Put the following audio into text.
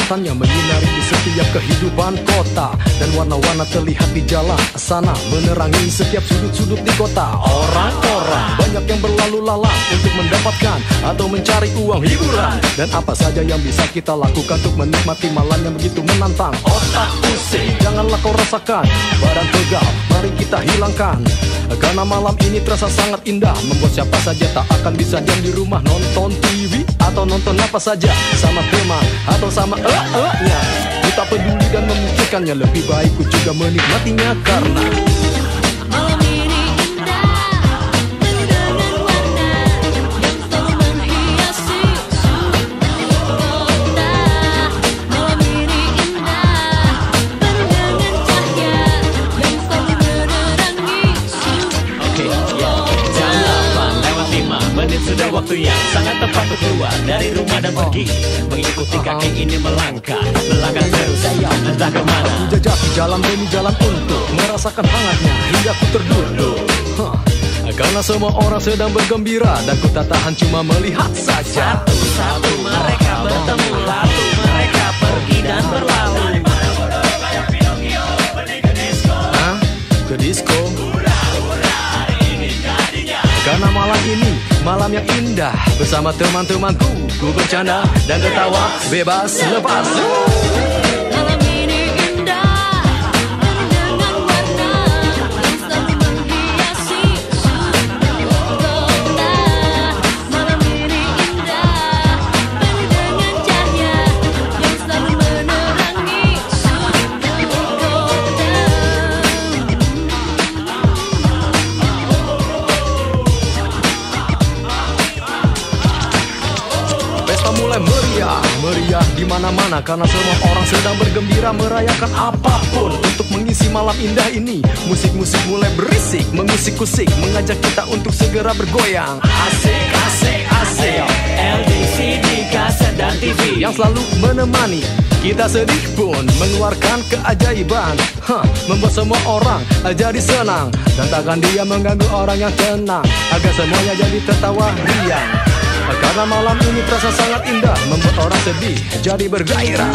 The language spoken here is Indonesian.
kekuatannya menyinari di setiap kehidupan kota, dan warna-warna terlihat di jalan sana menerangi setiap sudut-sudut di kota. Orang-orang banyak yang berlalu lalang untuk mendapatkan atau mencari uang hiburan, dan apa saja yang bisa kita lakukan untuk menikmati malam yang begitu menantang. Otak pusing, janganlah kau rasakan badan tegal, mari kita hilangkan, karena malam ini terasa sangat indah, membuat siapa saja tak akan bisa diam di rumah nonton TV atau nonton apa saja sama teman atau sama nya. Kita peduli dan memikirkannya, lebih baik ku juga menikmatinya karena malam ini indah, penuh dengan warna yang selalu menghiasi seluruh kota. Malam ini indah, penuh dengan cahaya yang selalu menerangi seluruh kota. Jam 8:05 sudah waktu yang sangat tepat untuk keluar dari rumah dan pergi, mengikuti kaki ini melangkah terus entah kemana. aku jajaki jalan demi jalan untuk merasakan hangatnya hingga ku terduduk. Karena semua orang sedang bergembira dan ku tak tahan cuma melihat saja. Satu-satu mereka bertemu, lalu mereka pergi dan berlalu. Ke disco. Karena malam ini malam yang indah, bersama teman-temanku ku bercanda dan tertawa bebas lepas. Malam ini indah, penuh dengan warna yang selalu menghiasi seluruh kota. Malam ini indah, penuh dengan cahaya yang selalu menerangi seluruh kota. Pesta mulai meriah di mana-mana karena semua orang sedang bergembira merayakan apapun untuk mengisi malam indah ini. Musik-musik mulai berisik, mengusik-usik, mengajak kita untuk segera bergoyang. Asik, asik, asik. LCD, kaset dan TV Yang selalu menemani kita sedih pun mengeluarkan keajaiban, membuat semua orang jadi senang, dan takkan dia mengganggu orang yang tenang, agar semuanya jadi tertawa riang. Karena malam ini terasa sangat indah, membuat orang sedih jadi bergairah.